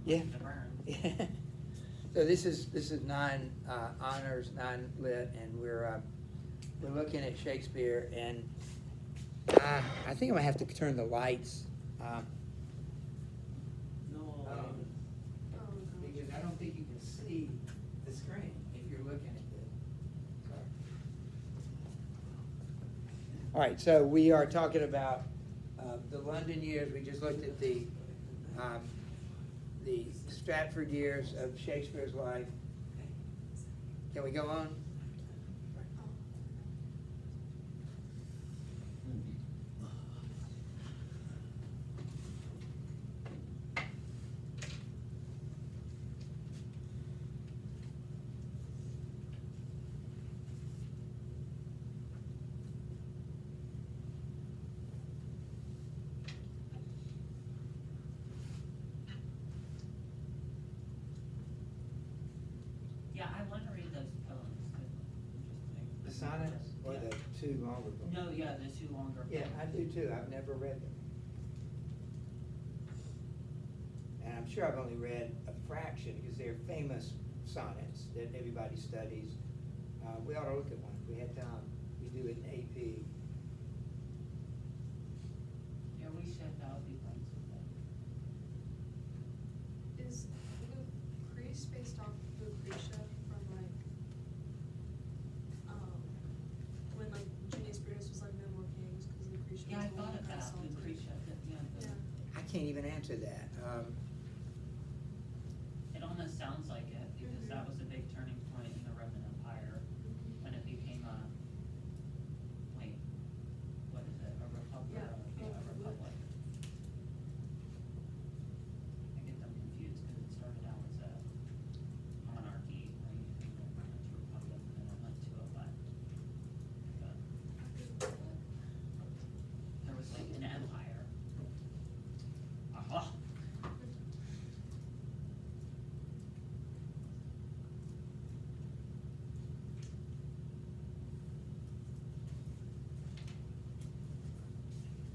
Yeah. to burn. Yeah. So this is honors, non-lit, and we're looking at Shakespeare, and I think I'm gonna have to turn the lights. No. Because I don't think you can see the screen if you're looking at this. Sorry. All right, so we are talking about the London years. We just looked at the Stratford years of Shakespeare's life. Can we go on? Yeah, I want to read those poems. The sonnets or the two longer books? No, yeah, the two longer. Yeah, I poems. do too. I've never read them. And I'm sure I've only read a fraction because they're famous sonnets that everybody studies. We ought to look at one. If we had time, we do it in AP. Yeah, we should. That would be fun. Is Lucrece based off Lucretia from like, when like Julius Brutus was like no more kings because Lucretia Yeah, I was the one thought who of got that, assaulted. Lucretia. Yeah. I can't even answer that. It almost sounds like it because that was a big turning point in the Roman Empire when it became a, wait, what is it? A republic? Yeah, Yeah, a republic. republic. I get them confused because it started out as a monarchy, right? And then it went into a republic, and then it went to a what? There was like an empire. Aha!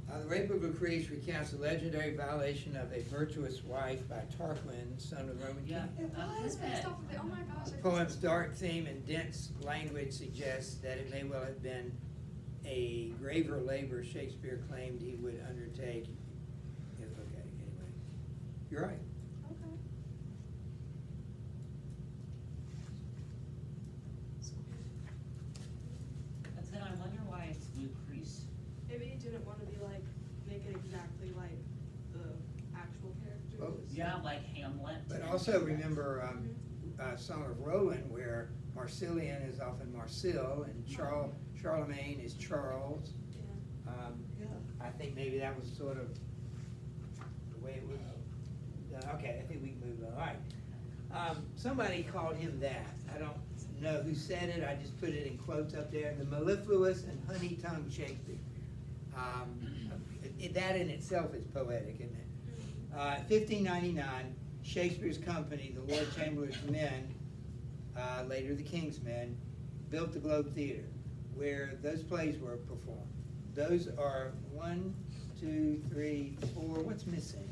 The rape of Lucrece recounts the legendary violation of a virtuous wife by Tarquin, son of the Roman Yeah. king. It was based off of it. Oh my gosh. The poem's dark theme and dense language suggests that it may well have been a graver labor Shakespeare claimed he would undertake. Yes, okay, anyway. You're right. Okay. But then I wonder why it's Lucrece. Maybe he didn't want to be like, make it exactly like the actual characters. Well, Yeah, like Hamlet. But also remember Song of Roland, where Marsilian is often Marsil and Charlemagne is Charles. Yeah. I think maybe that was sort of the way it was. Okay, I think we can move on. All right. Somebody called him that. I don't know who said it. I just put it in quotes up there. The mellifluous and honey-tongued Shakespeare. That in itself is poetic, isn't it? 1599, Shakespeare's company, the Lord Chamberlain's men, later the King's men, built the Globe Theatre, where those plays were performed. Those are 1, 2, 3, 4. What's missing?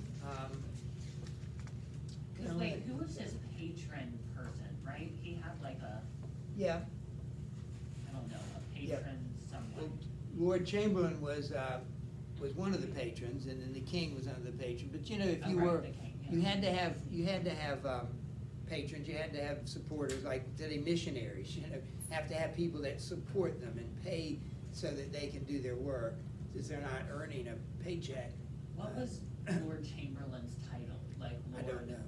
Cause wait, who was his patron person, right? He had like a, Yeah. I don't know, a Yeah. patron someone. Lord Chamberlain was one of the patrons, and then the king was another patron. But you know, if you Oh, right, were, the king, yeah. you had to have patrons. You had to have supporters, like today missionaries. You have to have people that support them and pay so that they can do their work, since they're not earning a paycheck. What was Lord Chamberlain's title? Like I Lord? don't know.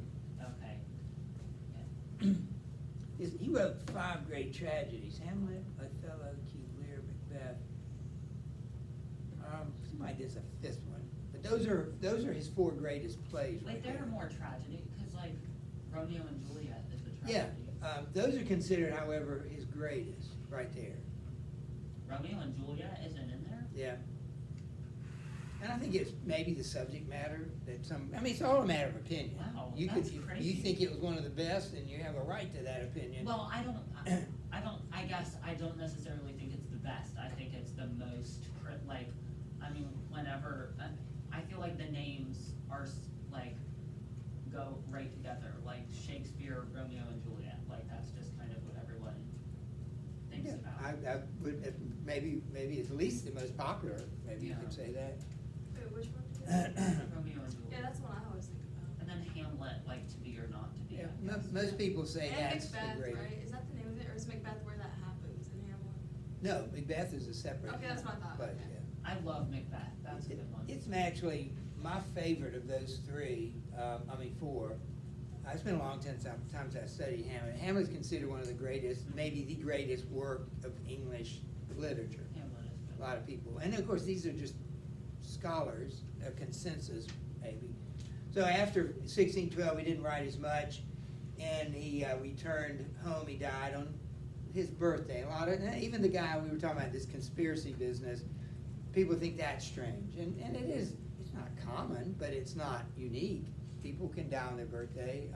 Okay. He wrote 5 great tragedies: Hamlet, Othello, King Lear, Macbeth. Somebody did a 5th one, but those are his 4 greatest plays. Wait, right there there. are more tragedy, cause like Romeo and Juliet is a Yeah, tragedy. those are considered, however, his greatest, right there. Romeo and Juliet isn't in there? Yeah. And I think it's maybe the subject matter that it's all a matter of opinion. Wow, You that's could, crazy. you think it was one of the best, and you have a right to that opinion. Well, I guess I don't necessarily think it's the best. I think it's the most, whenever, I feel like the names are, like, go right together, like Shakespeare, Romeo and Juliet, like that's just kind of what everyone thinks Yeah, about. I would, maybe at least the most popular, maybe you Yeah. could say that. Wait, which one? did you- Romeo and Yeah, Juliet. that's the one I always think about. And then Hamlet, like to be or not to be. Yeah, I guess. most people say And that's the Macbeth, greatest. right? Is that the name of it, or is Macbeth where that happens in Hamlet? No, Macbeth is a separate. Okay, that's what I thought, But, okay. yeah. I love Macbeth, that's a good one. It's actually my favorite of those three, four. It's been a long time since I studied Hamlet. Hamlet's considered one of the greatest, maybe the greatest work of English literature. Hamlet is A good. lot of people, and of course, these are just scholars, a consensus maybe. So after 1612, he didn't write as much, and he returned home. He died on his birthday. A lot of, even the guy we were talking about, this conspiracy business, people think that's strange, and it is. It's not common, but it's not unique. People can die on their birthday.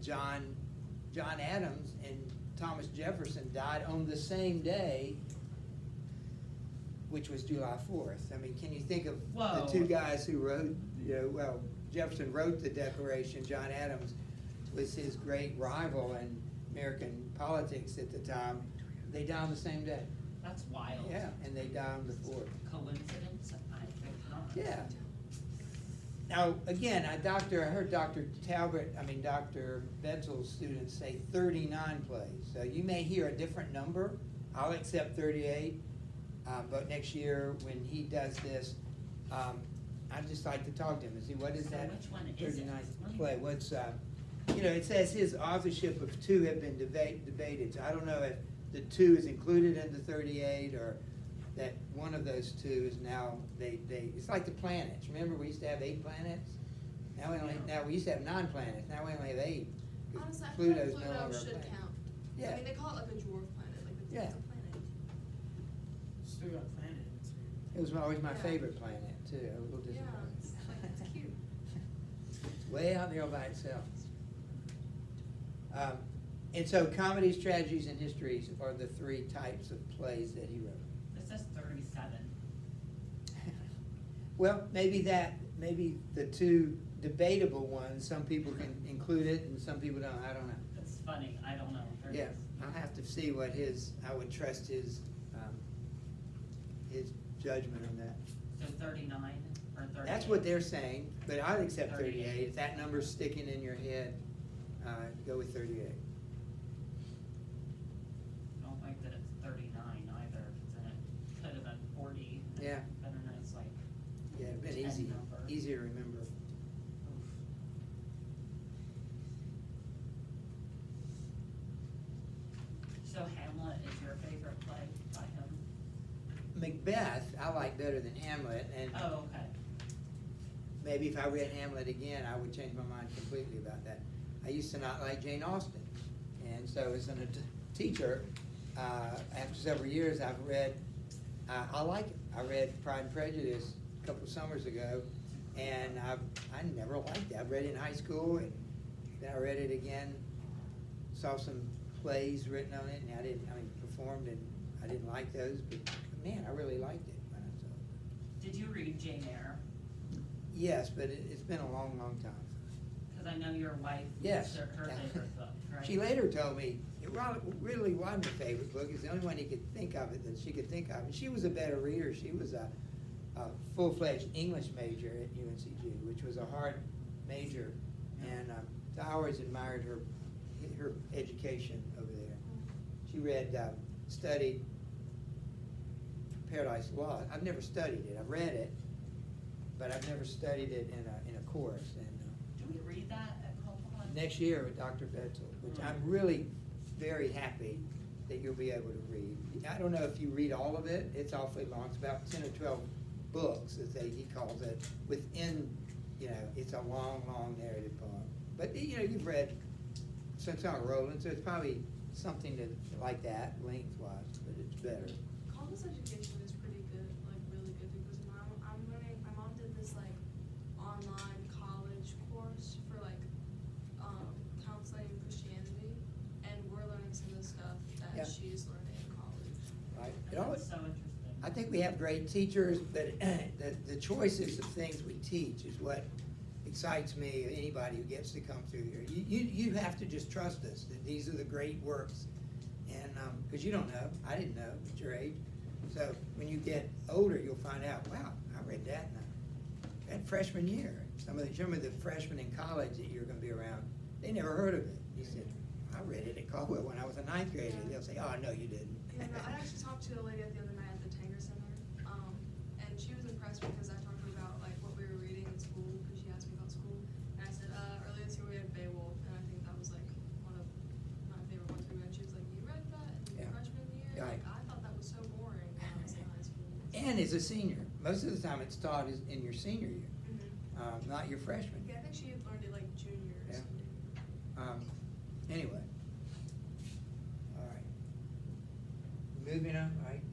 John Adams and Thomas Jefferson died on the same day, which was July 4th. I mean, can you think of Whoa. the two guys who wrote, Jefferson wrote the Declaration. John Adams was his great rival in American politics at the time. They died on the same day. That's wild. Yeah, and they died on the 4th. Coincidence? I think not. Yeah. Now, again, I heard Dr. Betzel's students say 39 plays. So you may hear a different number. I'll accept 38. But next year, when he does this, I'd just like to talk to him and see what is So that which one is it? 39th play. What's, it says his authorship of 2 have been debated. So I don't know if the 2 is included in the 38 or that one of those 2 is now, it's like the planets. Remember, we used to have 8 planets? Now we used to have 9 planets. Now we only have 8. 'Cause Honestly, I feel like Pluto's no Pluto longer a should planet. count. Yeah. I mean, they call it like a dwarf planet, like it's Yeah. a planet. Still got planet in its name. It was always my Yeah. favorite planet, too. I was a little Yeah, disappointed. it's like, it's cute. It's way out there all by itself. And so comedies, tragedies, and histories are the 3 types of plays that he wrote. It says 37. Well, maybe the 2 debatable ones, some people can include it and some people don't, I don't know. It's funny, I don't know. There it Yeah, is. I'll have to see what I would trust his judgment on that. So 39 or 38? That's what they're saying, but I'd accept 38. 38. If that number's sticking in your head, go with 38. I don't like that it's 39 either, if it's in it. Could have been 40. Yeah. Been a nice, like, Yeah, it'd been 10 number. easy to remember. oof. So Hamlet is your favorite play by him? Macbeth, I like better than Hamlet, and Oh, okay. maybe if I read Hamlet again, I would change my mind completely about that. I used to not like Jane Austen, and so as a teacher, after several years, I've read, I like it. I read Pride and Prejudice a couple of summers ago, and I never liked it. I read it in high school, and then I read it again, saw some plays written on it, and performed, and I didn't like those, but man, I really liked it when I saw it. Did you read Jane Eyre? Yes, but it's been a long, long time. Because I know your wife, Yes. it's her favorite book, right? She later told me it really wasn't her favorite book. It's the only one he could think of it that she could think of. And she was a better reader. She was a full-fledged English major at UNCG, which was a hard major. And so I always admired her education over there. She studied Paradise Lost. I've never studied it. I've read it, but I've never studied it in a course. And Do we read that at Copeland? next year with Dr. Betzel, which I'm really very happy that you'll be able to read. I don't know if you read all of it. It's awfully long. It's about 10 or 12 books, as he calls it. Within, it's a long, long narrative poem. But, you've read Sunshine Rowland, so it's probably something like that, lengthwise, but it's better. College education is pretty good, like really good, because my mom did this like online college course for like counseling and Christianity, and we're learning some of the stuff that Yeah. she's learning in college. Right? That's so interesting. I think we have great teachers, but the choices of things we teach is what excites me, anybody who gets to come through here. You have to just trust us, that these are the great works. And, because you don't know, I didn't know at your age. So when you get older, you'll find out, wow, I read that in that freshman year. Some of the freshmen in college that you're gonna be around, they never heard of it. You said, I read it at Caldwell when I was a ninth grader. They'll say, oh, no, you didn't. Yeah, no, I actually talked to a lady the other night at the Tanger Center, and she was impressed because I talked to her about like what we were reading in school, because she asked me about school, and I said, earlier this year we had Beowulf, and I think that was like one of my favorite ones we read. And she was like, you read that in Yeah. freshman year? Right. Like, I thought that was so boring when I was in high school. And as a senior, most of the time it's taught is in your senior year, not your freshman. Yeah, I think she had learned it like junior or Yeah. senior year. Anyway. All right. Moving on, all right.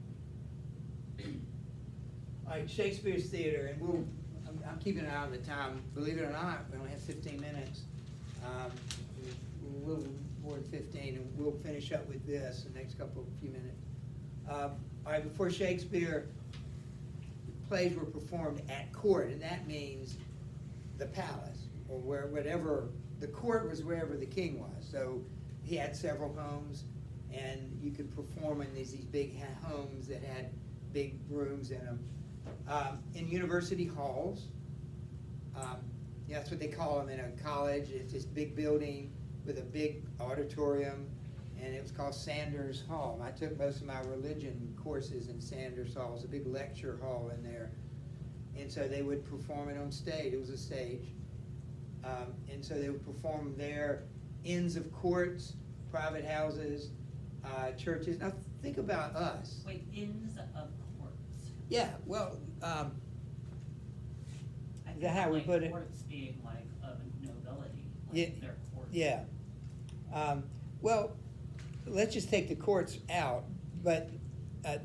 All right, Shakespeare's Theater, and I'm keeping an eye on the time. Believe it or not, we only have 15 minutes. A little more than 15, and we'll finish up with this the next few minutes. All right, before Shakespeare, plays were performed at court, and that means the palace, or whatever, the court was wherever the king was. So he had several homes, and you could perform in these big homes that had big rooms in them. In university halls, that's what they call them in a college. It's this big building with a big auditorium, and it was called Sanders Hall. I took most of my religion courses in Sanders Hall. It was a big lecture hall in there. And so they would perform it on stage. It was a stage. And so they would perform there, inns of courts, private houses, churches. Now think about us. Wait, inns of courts. Yeah, well, I is that how we like put it? Courts being like of nobility, like Yeah, their courts. yeah. Well, let's just take the courts out, but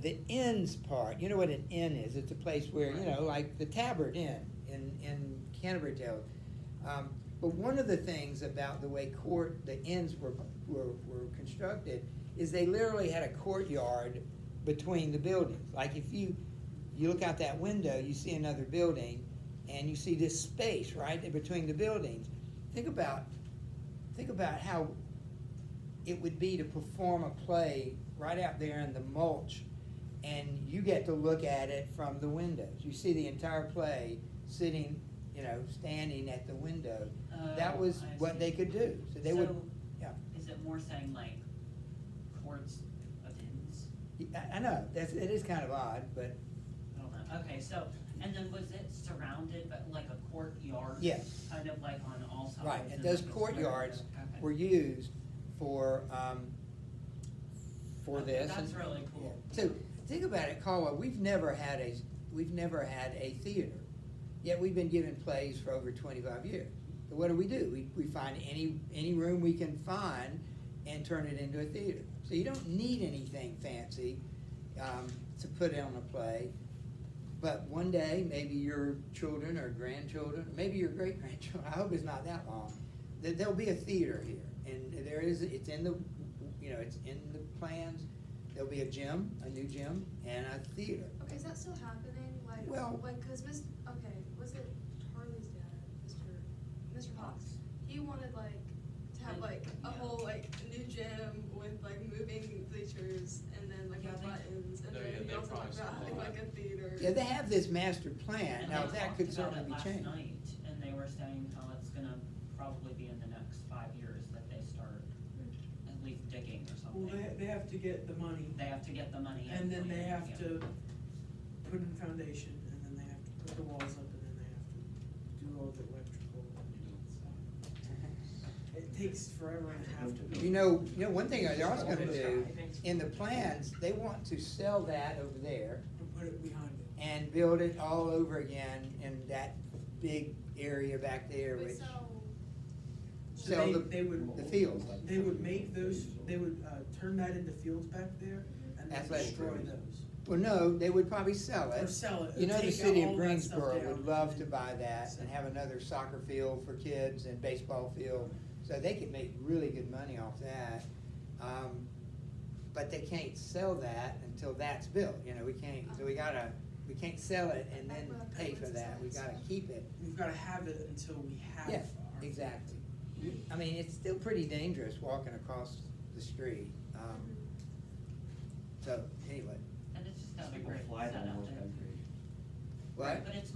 the inns part, you know what an inn is? It's a place where, you know, like the Tabard Inn in Canterbury Tale. But one of the things about the way the inns were constructed is they literally had a courtyard between the buildings. Like if you look out that window, you see another building, and you see this space right between the buildings. Think about how it would be to perform a play right out there in the mulch, and you get to look at it from the windows. You see the entire play sitting, standing at the window. That was I what see. they could do. So they would, yeah. Is it more saying like courts of inns? I know, it is kind of odd, but I don't know. Okay, so, and then was it surrounded by like a courtyard? Yes. Kind of like on all sides? right, and and those like a courtyards square? Okay. were used for Okay, this. that's and- really cool. yeah. So think about it, Caldwell. We've never had a theater, yet we've been given plays for over 25 years. So what do? We find any room we can find and turn it into a theater. So you don't need anything fancy to put on a play. But one day, maybe your children or grandchildren, maybe your great grandchildren, I hope it's not that long, there'll be a theater here, and it's in the plans. There'll be a gym, a new gym, and a theater. Okay, is that still happening? Like, Well- cause was it Charlie's dad, Mr. Fox? He wanted like to have like a whole like new gym with like moving bleachers and then like Yeah, they- buttons, and No, then yeah, he they also probably talked about still having will. like a theater. Yeah, they have this master plan. And Now they that talked could about certainly it be last changed. night, and they were saying how it's gonna probably be in the next 5 years that they start at least digging or Well, something. they have to get the money, They have to get the money in. and then they yeah. have to put in foundation, and then they have to put the walls up, and then they have to do all the electrical stuff. It takes forever and a half to build. You know, one thing they're also gonna do, in the plans, they want to sell that over there And put it behind it. and build it all over again in that big area back there, Wait, which, So sell they would, the fields. they would make those, they would, turn that into fields back there, and then Athletic destroy fields. those. Well, no, they would probably sell it. Or sell it, You know, the take city all of that stuff Greensboro down would love and to then buy that sell and it. have another soccer field for kids and baseball field, so they could make really good money off that. But they can't sell that until that's built, we can't, so we gotta We can't sell it and then pay for that, we gotta keep it. We've gotta have it until we have Yeah, our. exactly. I mean, it's still pretty dangerous walking across the street, so, anyway. And it's just not a People great fly down setup. those countries. What? But it's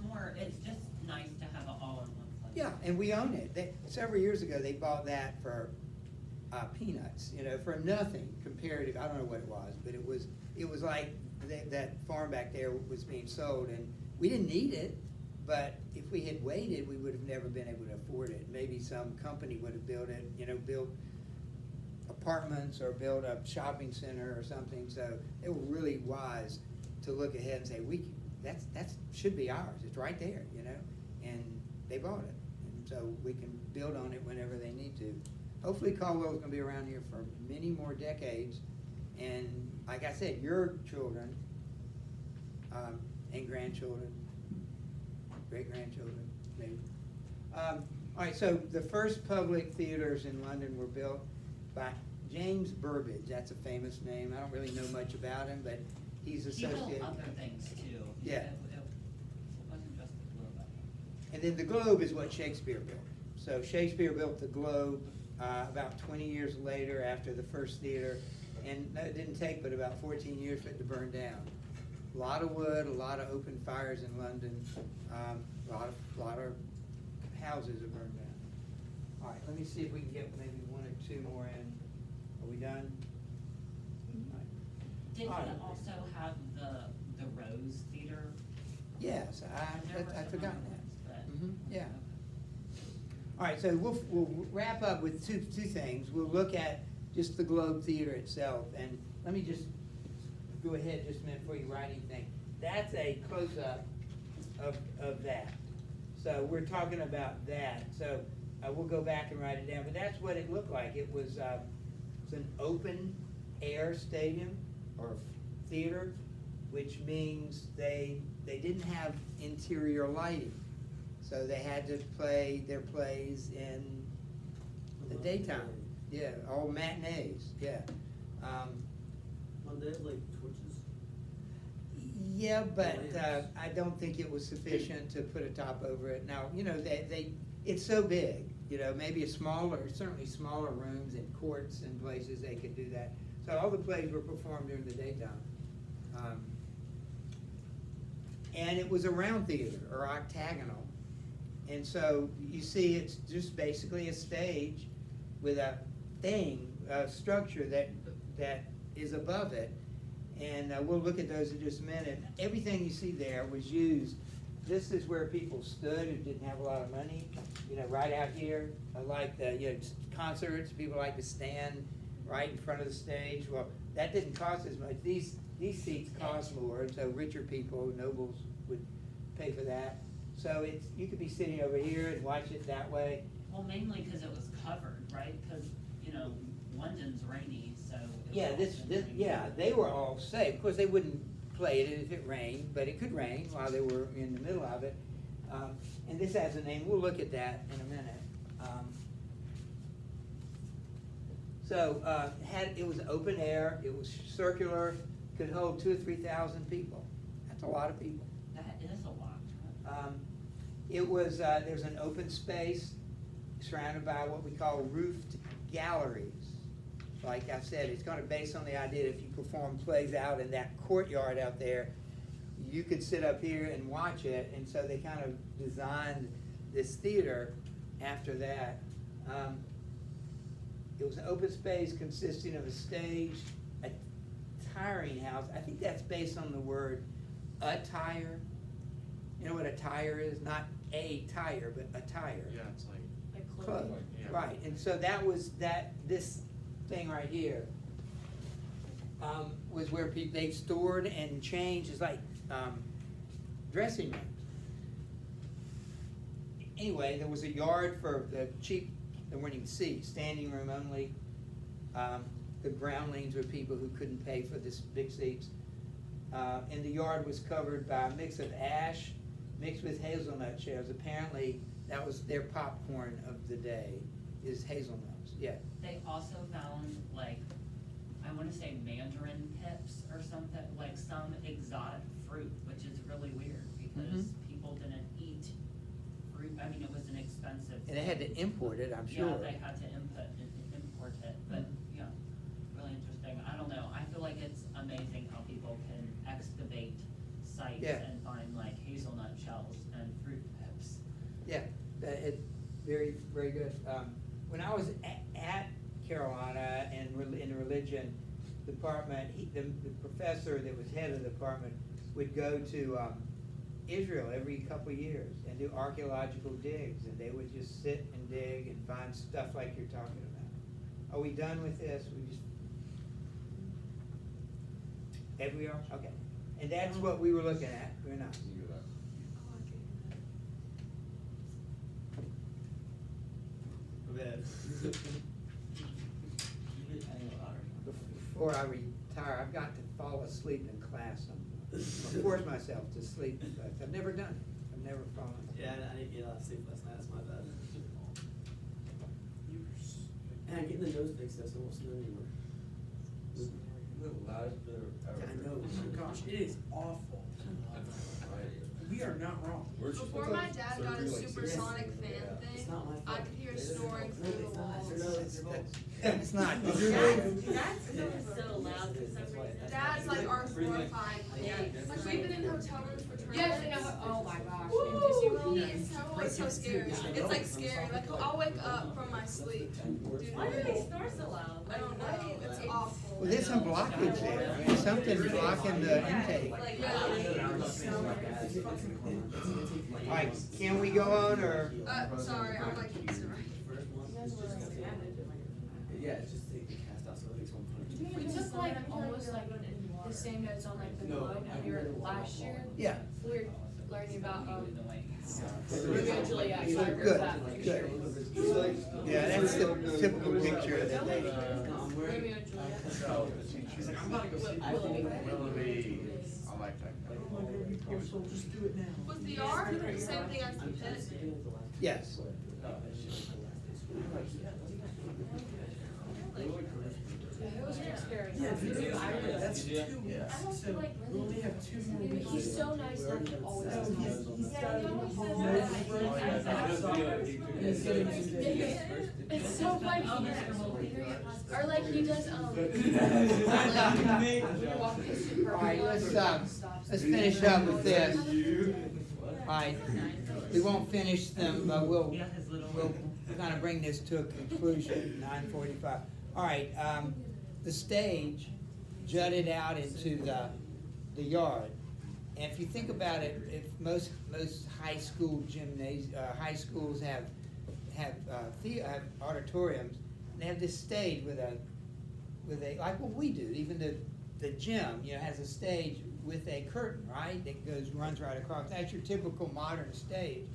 just nice to have it all in one place. Yeah, and we own it. Several years ago, they bought that for peanuts, for nothing comparative. I don't know what it was, but it was like that farm back there was being sold, and we didn't need it, but if we had waited, we would have never been able to afford it. Maybe some company would have built it, built apartments or built a shopping center or something, so they were really wise to look ahead and say, that's should be ours, it's right there, and they bought it, and so we can build on it whenever they need to. Hopefully Caldwell's gonna be around here for many more decades, and like I said, your children, and grandchildren, great-grandchildren, maybe. All right, so the first public theaters in London were built by James Burbage. That's a famous name. I don't really know much about him, but he's He built associated. other things too. Yeah. It wasn't just the Globe, I think. And then the Globe is what Shakespeare built. So Shakespeare built the Globe about 20 years later after the first theater, and it didn't take but about 14 years for it to burn down. A lot of wood, a lot of open fires in London, a lot of houses are burned down. All right, let me see if we can get maybe one or two more in. Are we done? All right. Did he All right. also have the Rose Theater? Yes, There were I've some forgotten other that. ones, but- Yeah. All right, so we'll wrap up with two things. We'll look at just the Globe Theater itself, and let me just go ahead just a minute before you write anything. That's a close-up of that. So we're talking about that. So we'll go back and write it down, but that's what it looked like. It was it's an open-air stadium or theater, which means they didn't have interior lighting. So they had to play their plays in the daytime. Yeah, all matinees, yeah. Well, they have like torches. Yeah, but Lamps. I don't think it was sufficient to put a top over it. Now, it's so big, maybe certainly smaller rooms and courts and places they could do that. So all the plays were performed during the daytime. And it was a round theater or octagonal. And so you see it's just basically a stage with a structure that is above it. And we'll look at those in just a minute. Everything you see there was used. This is where people stood who didn't have a lot of money, right out here. Like the concerts, people like to stand right in front of the stage. Well, that didn't cost as much. These seats cost more, and so richer people, nobles, would pay for that. So you could be sitting over here and watch it that way. Well, mainly because it was covered, right? Because, London's rainy, so. Yeah, they were all safe. Of course, they wouldn't play it if it rained, but it could rain while they were in the middle of it. And this has a name. We'll look at that in a minute. It was open air. It was circular. Could hold 2,000 or 3,000 people. That's a lot of people. That is a lot. There's an open space surrounded by what we call roofed galleries. Like I said, it's kind of based on the idea that if you perform plays out in that courtyard out there, you could sit up here and watch it, and so they kind of designed this theater after that. It was an open space consisting of a stage, a tiring house. I think that's based on the word attire. You know what a tire is? Not a tire, but a tire. Yeah, it's like. Like Clothes, clothing. Yeah. right, and so this thing right here, was where they stored and changed, it's like, dressing rooms. Anyway, there was a yard for the cheap, there weren't even seats, standing room only. The groundlings were people who couldn't pay for this big seats. And the yard was covered by a mix of ash mixed with hazelnut shells. Apparently, that was their popcorn of the day, is hazelnuts, yeah. They also found, I want to say mandarin pips or something, like some exotic fruit with which is really weird, because people didn't eat fruit, I mean, it was an expensive. And they had to import it, I'm sure. Yeah, they had to import it, but, yeah, really interesting. I don't know, I feel like it's amazing how people can excavate sites Yeah. and find like hazelnut shells and fruit pips. Yeah, it's very, very good. When I was at Carolina and in the religion department, the professor that was head of the department would go to Israel every couple of years and do archaeological digs, and they would just sit and dig and find stuff like you're talking about. Are we done with this? Have we are? Okay. And that's what we were looking at, we're not. Before I retire, I've got to fall asleep in class sometimes. I force myself to sleep in class. I've never done it. I've never fallen asleep. Yeah, I didn't get a lot of sleep last night, that's my bad. And I'm getting the nose fixed, so I won't snore anymore. I know, gosh, it is awful. We are not wrong. Before my dad got a supersonic fan thing, I could hear snoring through the walls. It's not. That's so loud for some reason. Dads like are horrifying. Like we've been in hotel rooms for tournaments. You actually know, oh my gosh, in Disney World? He is so scary. It's like scary. Like I'll wake up from my sleep. Dude, Why do they snore so loud? I don't know. It's awful. Well, there's some blockage there. I mean, something's blocking the intake. Like, All right, can we go on, or? Sorry, I'm like, he's right. Yeah, it's just the cast out, so it makes one punch. we took like almost like the same notes on like the globe when we were last year. Yeah. We were learning about, Romeo and Juliet. So I wrote Good, that good. picture. Yeah, that's the typical picture that they. Romeo and Juliet. She's like, I'm not gonna go see Willoughby. I like that. So just do it now. Was the R the same thing as the pit? Yes. Who was Shakespeare? Yeah, that's I 2 weeks, don't so feel like we only have 2 more weeks. He's so nice not to always. Oh, he's got a whole It's so funny. Or like he does, Alright, let's finish up with this. Alright, we won't finish them, but we'll kind of bring this to a conclusion, 9:45. Alright, the stage jutted out into the yard. And if you think about it, if most high school high schools have auditoriums, and they have this stage with a like what we do. Even the gym, has a stage with a curtain, right? That runs right across. That's your typical modern stage.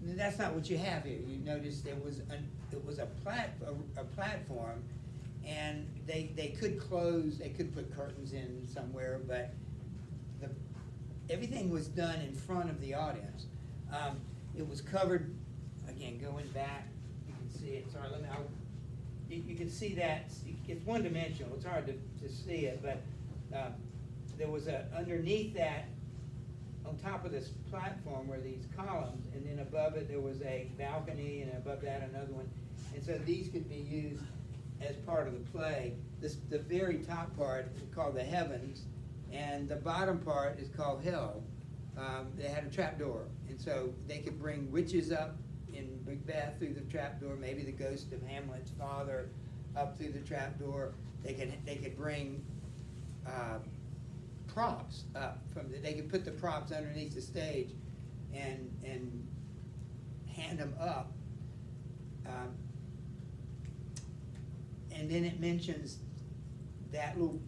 And that's not what you have here. You notice it was a platform, and they could put curtains in somewhere, but everything was done in front of the audience. It was covered, again, going back, you can see it, sorry, you can see that, it's one dimensional, it's hard to see it, but there was underneath that, on top of this platform were these columns, and then above it there was a balcony, and above that another one. And so these could be used as part of the play. The very top part is called the heavens, and the bottom part is called hell. They had a trapdoor, and so they could bring witches up in Macbeth through the trapdoor, maybe the ghost of Hamlet's father up through the trapdoor. They could bring props up they could put the props underneath the stage and hand them up. And then it mentions that little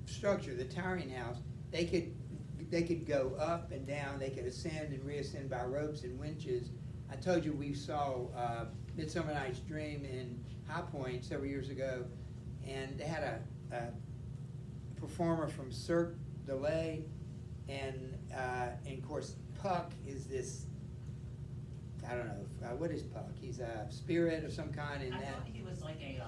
structure, the towering house. They could go up and down. They could ascend and reascend by ropes and winches. I told you we saw Midsummer Night's Dream in High Point several years ago, and they had a performer from Cirque du Soleil, and of course Puck is this, I don't know, what is Puck? He's a spirit of some kind in I that. thought he was like a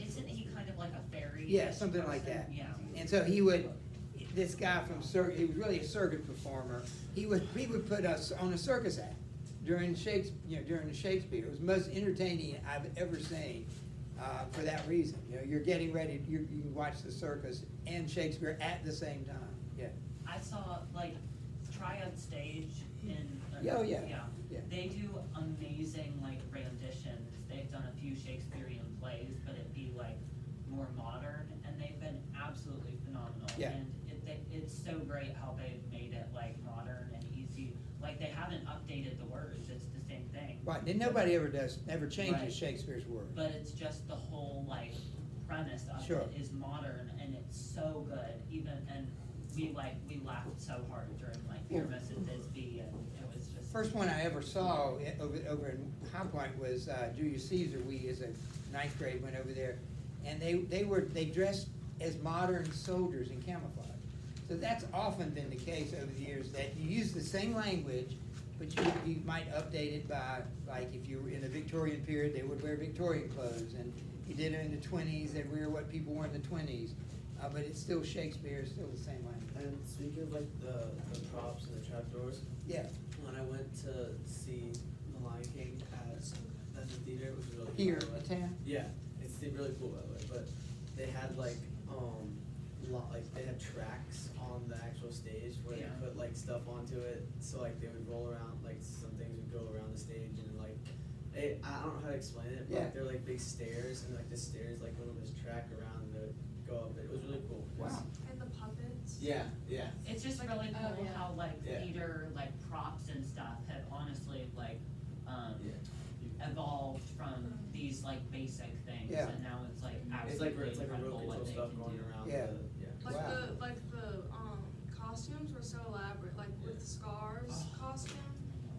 Isn't he kind of like a fairy? Yeah, something like that. Yeah. And so this guy from he was really a circus performer. He would put us on a circus act during during the Shakespeare. It was the most entertaining I've ever seen. For that reason, you're getting ready. You can watch the circus and Shakespeare at the same time. Yeah. I saw like Triad Stage in. Oh, yeah. Yeah. They do amazing like renditions. They've done a few Shakespearean plays, but it'd be like more modern, and they've been absolutely phenomenal. Yeah. And it's so great how they've made it like modern and easy. Like they haven't updated the words. It's the same thing. Right. And nobody ever changes Right. Shakespeare's words. But it's just the whole like premise of Sure. it is modern, and it's so good. And we laughed so hard during like Dear Mrs. Bisbee, and it was just. First one I ever saw over in High Point was Julius Caesar. We, as a ninth grade, went over there, and they dressed as modern soldiers in camouflage. So that's often been the case over the years, that you use the same language, but you might update it by, like if you were in the Victorian period, they would wear Victorian clothes, and you did it in the 20s, they'd wear what people wore in the 20s. But it's still Shakespeare, it's still the same language. And speaking of like the props and the trapdoors, Yeah. when I went to see The Lion King at the theater, it was really cool. Here by the way. in town? Yeah, it's really cool by the way. But they had like they had tracks on the actual stage where Yeah. they put like stuff onto it, so like they would roll around, like some things would go around the stage, and like I don't know how to explain it, but Yeah. they're like big stairs, and like the stairs like went on this track around, and they would go up. It was really cool. Wow. And the puppets. Yeah, yeah. It's just Like, really cool yeah. how like Yeah. theater like props and stuff have honestly like Yeah. evolved from these like basic things, Yeah. and now it's like It's absolutely like a real incredible what control they stuff can going do. around. Yeah. Like Wow. the costumes were so elaborate. Like with Scar's costume,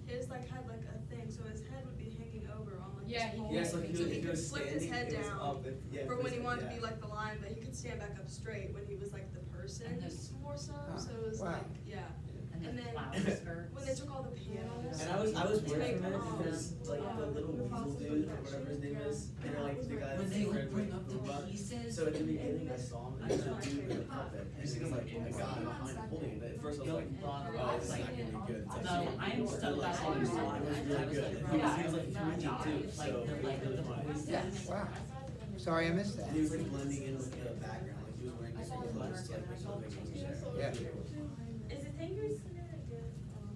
his like had like a thing, so his head would be hanging over on like Yeah, this he- pole. Yes, like so he he could was flip his standing, head it was down up, for when he wanted to yeah. be like the lion, but he could stand back up straight when he was like the person And this- more so. Huh. So it was Wow. like And And then then flower skirts. when they took all the panels. And I was to worried make, from it um, because like the little weasel dude or whatever his name is, and like the guy When that's they would friend bring with up the Pumbaa. pieces. So at the beginning I saw him and he was a dude with a puppet, and he was like, oh my god, I'm behind him holding it. But at first I was like, oh, this is not gonna be good. It's No, actually I am so glad that you saw it. It was I really was good. like, And he was like yeah, 3D too, like so the it was really funny. Yeah. Wow. Sorry I missed that. He was like blending in with the background, like he was wearing different clothes to like make it look like he was there. Yeah. Is it 10 years good?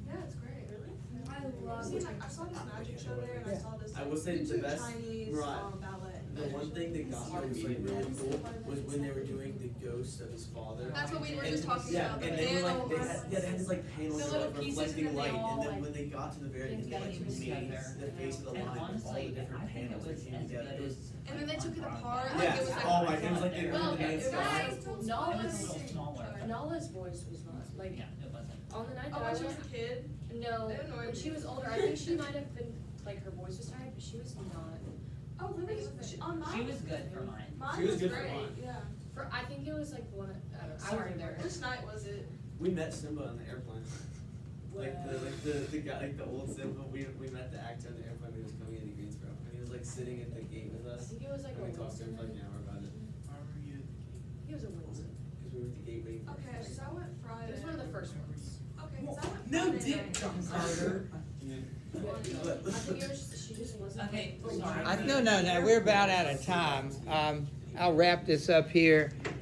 Yeah, it's great. Really? I love it. I saw this magic show there, and I Yeah. saw this I will say the YouTube best- Chinese right. ballet. The one thing that got me was like really cool was when they were doing the ghost of his father. That's what we were And- just talking yeah, about. The and they were like, panels. they had this like panels The of little like pieces, reflecting and then they light, all, and then like, when they got to the very end, they like came made together. the face of the And lion with all honestly, the different I think it panels that was came as together. good It was, as. And then they took it on apart, Broadway. like yes, it was like. oh my, it was like they were Well, in the night it sky. It was a little smaller. Nala's voice was not, like, Yeah, it wasn't. on the night Oh, that I when she was went, a kid? no, It annoyed when she me. was older, I think she might have been, like, her voice was tired, but she was not. Oh, really? On mine? She was good for mine. Mine She was was good for great, mine. yeah. I think it was like one, I don't know, I wasn't there. Which night was it? We met Simba on the airplane. The guy, like the old Simba, we met the actor on the airplane when he was coming into Greensboro, and he was like sitting at the gate with I us. think it was like And we a talked to him for like an Winston. hour about it, Why were you at the game? He was a Winston. because we were at the gate waiting for Okay, him. so I went It Friday. was one of the first ones. Okay, cause I went No Friday dick, night. John Carter. I think it was, she just wasn't. Okay, like, sorry. No, we're about out of time. I'll wrap this up here.